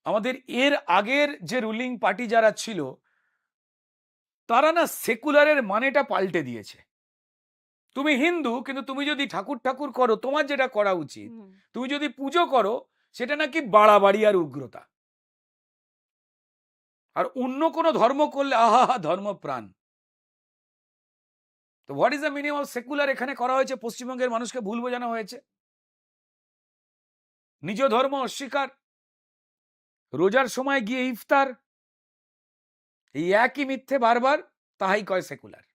আমাদের এর আগের যে রুলিং পার্টি যারা ছিল তারা না সেকুলারের মানেটা পাল্টে দিয়েছে। তুমি হিন্দু, কিন্তু তুমি যদি ঠাকুর ঠাকুর করো, তোমার যেটা করা উচিত, তুমি যদি পুজো করো, সেটা নাকি বাড়াবাড়ি আর উগ্রতা। আর অন্য কোনো ধর্ম করলে আহা ধর্মপ্রাণ। তো what is the meaning of secular এখানে করা হয়েছে, পশ্চিমবঙ্গের মানুষকে ভুল বোঝানো হয়েছে। নিজ ধর্ম অস্বীকার, রোজার সময় গিয়ে ইফতার, এই একই মিথ্যে বারবার, তাহাই কয় সেকুলার।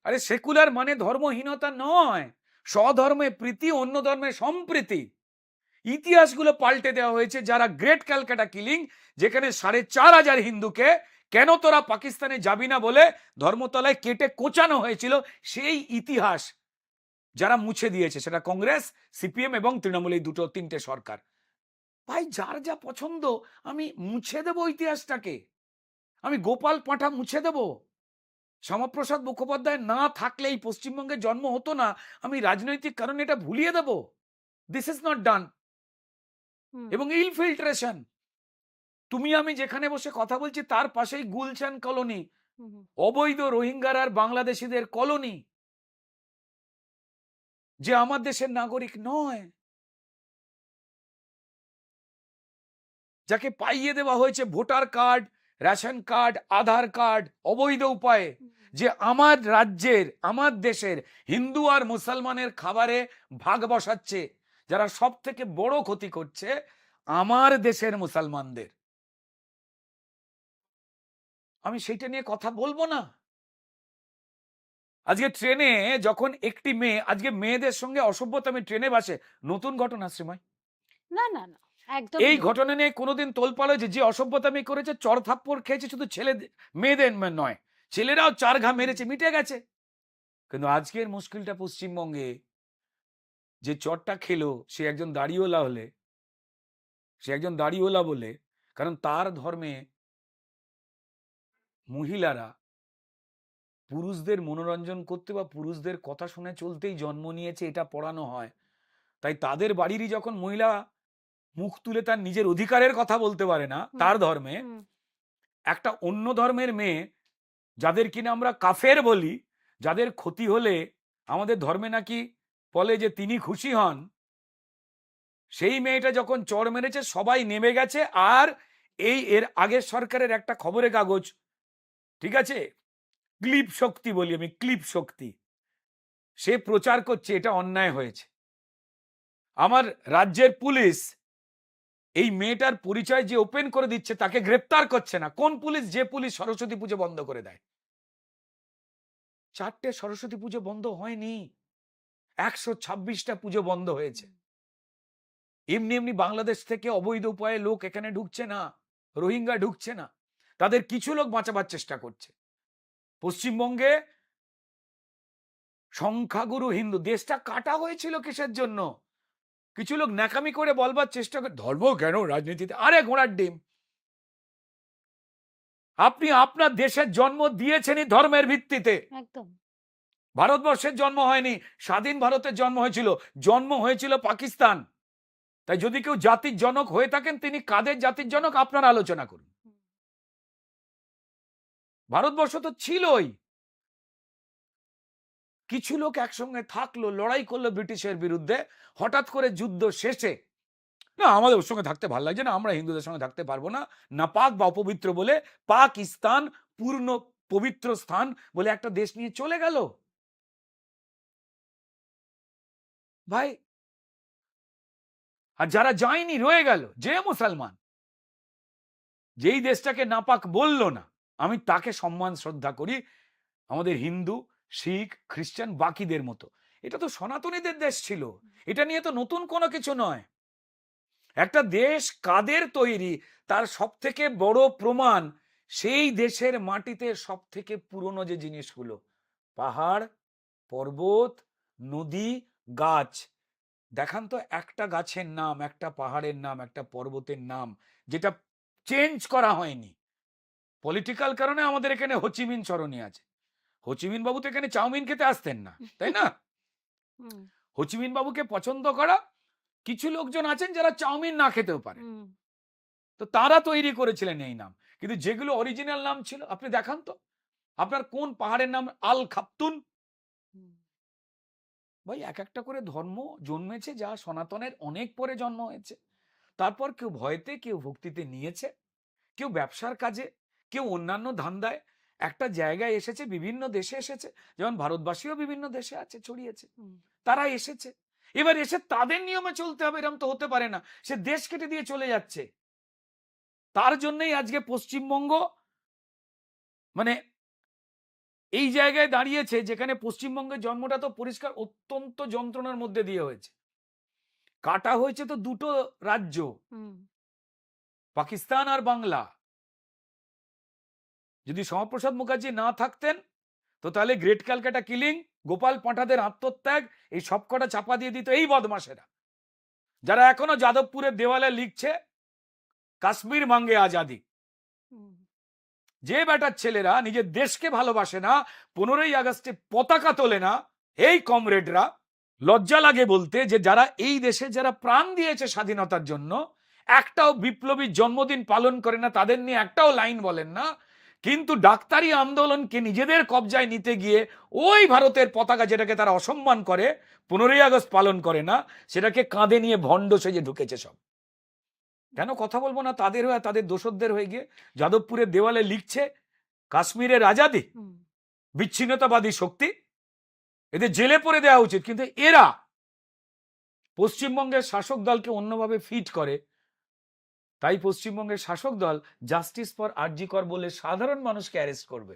আরে সেকুলার মানে ধর্মহীনতা নয়, স্বধর্মে প্রীতি, অন্য ধর্মে সম্প্রীতি। ইতিহাসগুলো পাল্টে দেওয়া হয়েছে। যারা গ্রেট ক্যালকাটা কিলিং, যেখানে 4,500 হিন্দুকে কেন তোরা পাকিস্তানে যাবি না বলে ধর্মতলায় কেটে কোচানো হয়েছিল, সেই ইতিহাস যারা মুছে দিয়েছে, সেটা কংগ্রেস, সিপিএম এবং তৃণমূল, এই দুটো তিনটে সরকার। ভাই, যার যা পছন্দ, আমি মুছে দেব ইতিহাসটাকে। আমি গোপাল পাঁঠা মুছে দেব। শ্যামাপ্রসাদ মুখোপাধ্যায় না থাকলে এই পশ্চিমবঙ্গের জন্ম হতো না। আমি রাজনৈতিক কারণে এটা ভুলিয়ে দেব। This is not done. এবং ইনফিল্ট্রেশন, তুমি আমি যেখানে বসে কথা বলছি তার পাশেই গুলশান কলোনি, অবৈধ রোহিঙ্গার আর বাংলাদেশিদের কলোনি, যে আমার দেশের নাগরিক নয়, যাকে পাইয়ে দেওয়া হয়েছে ভোটার কার্ড, রেশন কার্ড, আধার কার্ড অবৈধ উপায়ে, যে আমার রাজ্যের, আমার দেশের হিন্দু আর মুসলমানের খাবারে ভাগ বসাচ্ছে, যারা সব থেকে বড় ক্ষতি করছে আমার দেশের মুসলমানদের। আমি সেইটা নিয়ে কথা বলবো না? আজকে ট্রেনে যখন একটি মেয়ে, আজকে মেয়েদের সঙ্গে অসভ্যতামি ট্রেনে বাসে, নতুন ঘটনা শ্রীময়? না না না, একদম এই ঘটনা নিয়ে কোনোদিন তোলপাড় হয়েছে? যে অসভ্যতামি করেছে, চর থাপ্পড় খেয়েছে, শুধু ছেলে মেয়েদের নয়, ছেলেরাও 4 ঘা মেরেছে, মিটে গেছে। কিন্তু আজকের মুশকিলটা পশ্চিমবঙ্গে, যে চরটা খেলো সে একজন দাড়িওয়ালা হলে, সে একজন দাড়িওয়ালা বলে, কারণ তার ধর্মে মহিলারা পুরুষদের মনোরঞ্জন করতে বা পুরুষদের কথা শুনে চলতেই জন্ম নিয়েছে, এটা পড়ানো হয়। তাই তাদের বাড়িরই যখন মহিলা মুখ তুলে তার নিজের অধিকারের কথা বলতে পারে না তার ধর্মে, একটা অন্য ধর্মের মেয়ে, যাদের কিনা আমরা কাফের বলি, যাদের ক্ষতি হলে আমাদের ধর্মে নাকি বলে যে তিনি খুশি হন, সেই মেয়েটা যখন চড় মেরেছে সবাই নেমে গেছে। আর এর আগের সরকারের একটা খবরের কাগজ, ঠিক আছে, ক্লিপ শক্তি বলি আমি, ক্লিপ শক্তি, সে প্রচার করছে এটা অন্যায় হয়েছে। আমার রাজ্যের পুলিশ এই মেয়েটার পরিচয় যে ওপেন করে দিচ্ছে তাকে গ্রেপ্তার করছে না। কোন পুলিশ? যে পুলিশ সরস্বতী পুজো বন্ধ করে দেয়। 4টে সরস্বতী পুজো বন্ধ হয়নি, 126টা পুজো বন্ধ হয়েছে। এমনি এমনি বাংলাদেশ থেকে অবৈধ উপায়ে লোক এখানে ঢুকছে না, রোহিঙ্গা ঢুকছে না, তাদের কিছু লোক বাঁচাবার চেষ্টা করছে। পশ্চিমবঙ্গে সংখ্যাগুরু হিন্দু, দেশটা কাটা হয়েছিল কিসের জন্য? কিছু লোক ন্যাকামি করে বলবার চেষ্টা করে ধর্ম কেন রাজনীতিতে। আরে ঘোড়ার ডিম, আপনি আপনার দেশের জন্ম দিয়েছেনই ধর্মের ভিত্তিতে। একদম। ভারতবর্ষের জন্ম হয়নি, স্বাধীন ভারতের জন্ম হয়েছিল, জন্ম হয়েছিল পাকিস্তান। তাই যদি কেউ জাতির জনক হয়ে থাকেন, তিনি কাদের জাতির জনক আপনারা আলোচনা করুন। ভারতবর্ষ তো ছিলই। কিছু লোক একসঙ্গে থাকলো, লড়াই করলো ব্রিটিশের বিরুদ্ধে, হঠাৎ করে যুদ্ধ শেষে, না আমাদের ওর সঙ্গে থাকতে ভালো লাগছে না, আমরা হিন্দুদের সঙ্গে থাকতে পারবো না, নাপাক বা অপবিত্র বলে পাকিস্তান পূর্ণ পবিত্র স্থান বলে একটা দেশ নিয়ে চলে গেল। ভাই, আর যারা যায়নি রয়ে গেল, যে মুসলমান যেই দেশটাকে নাপাক বলল না, আমি তাকে সম্মান শ্রদ্ধা করি আমাদের হিন্দু, শিখ, খ্রিস্টান বাকিদের মতো। এটা তো সনাতনীদের দেশ ছিল, এটা নিয়ে তো নতুন কোনো কিছু নয়। একটা দেশ কাদের তৈরি তার সব থেকে বড় প্রমাণ সেই দেশের মাটিতে সব থেকে পুরনো যে জিনিসগুলো, পাহাড়, পর্বত, নদী, গাছ। দেখান তো একটা গাছের নাম, একটা পাহাড়ের নাম, একটা পর্বতের নাম যেটা চেঞ্জ করা হয়নি। পলিটিক্যাল কারণে আমাদের এখানে হোচিমিন সরণি আছে। হোচিমিন বাবু তো এখানে চাউমিন খেতে আসতেন না, তাই না? হোচিমিন বাবুকে পছন্দ করা কিছু লোকজন আছেন যারা চাউমিন না খেতেও পারে, হুম, তো তারা তৈরি করেছিলেন এই নাম। কিন্তু যেগুলো অরিজিনাল নাম ছিল, আপনি দেখান তো আপনার কোন পাহাড়ের নাম আল খাপতুন। হুম, ভাই এক একটা করে ধর্ম জন্মেছে, যা সনাতনের অনেক পরে জন্ম হয়েছে। তারপর কেউ ভয়তে, কেউ ভক্তিতে নিয়েছে, কেউ ব্যবসার কাজে, কেউ অন্যান্য ধান্দায় একটা জায়গায় এসেছে, বিভিন্ন দেশে এসেছে, যেমন ভারতবাসীও বিভিন্ন দেশে আছে, ছড়িয়েছে। হুম, তারা এসেছে, এবার এসে তাদের নিয়মে চলতে হবে, এরকম তো হতে পারে না সে দেশ কেটে দিয়ে চলে যাচ্ছে। তার জন্যই আজকে পশ্চিমবঙ্গ মানে এই জায়গায় দাঁড়িয়েছে, যেখানে পশ্চিমবঙ্গের জন্মটা তো পরিষ্কার অত্যন্ত যন্ত্রণার মধ্যে দিয়ে হয়েছে। কাটা হয়েছে তো দুটো রাজ্য, হুম, পাকিস্তান আর বাংলা। যদি শ্যামাপ্রসাদ মুখার্জি না থাকতেন, তো তাহলে গ্রেট ক্যালকাটা কিলিং, গোপাল পাঁঠাদের আত্মত্যাগ, এই সবকটা চাপা দিয়ে দিত এই বদমাশেরা, যারা এখনো যাদবপুরের দেওয়ালে লিখছে কাশ্মীর মাঙ্গে আজাদি। হুম, যে বেটার ছেলেরা নিজের দেশকে ভালোবাসে না, 15ই আগস্টে পতাকা তোলে না, এই কমরেডরা, লজ্জা লাগে বলতে যে যারা এই দেশে যারা প্রাণ দিয়েছে স্বাধীনতার জন্য, একটাও বিপ্লবীর জন্মদিন পালন করে না, তাদের নিয়ে একটাও লাইন বলেন না, কিন্তু ডাক্তারি আন্দোলনকে নিজেদের কবজায় নিতে গিয়ে ওই ভারতের পতাকা যেটাকে তারা অসম্মান করে 15ই আগস্ট পালন করে না, সেটাকে কাঁধে নিয়ে ভণ্ড সেজে ঢুকেছে সব। কেন কথা বলবো না তাদের হয়ে, তাদের দোসরদের হয়ে গিয়ে যাদবপুরের দেওয়ালে লিখছে কাশ্মীরের আজাদি, হুম। বিচ্ছিন্নতাবাদী শক্তি, এদের জেলে পড়ে দেওয়া উচিত। কিন্তু এরা পশ্চিমবঙ্গের শাসক দলকে অন্যভাবে ফিট করে, তাই পশ্চিমবঙ্গের শাসক দল জাস্টিস ফর আরজি কর বলে সাধারণ মানুষকে অ্যারেস্ট করবে।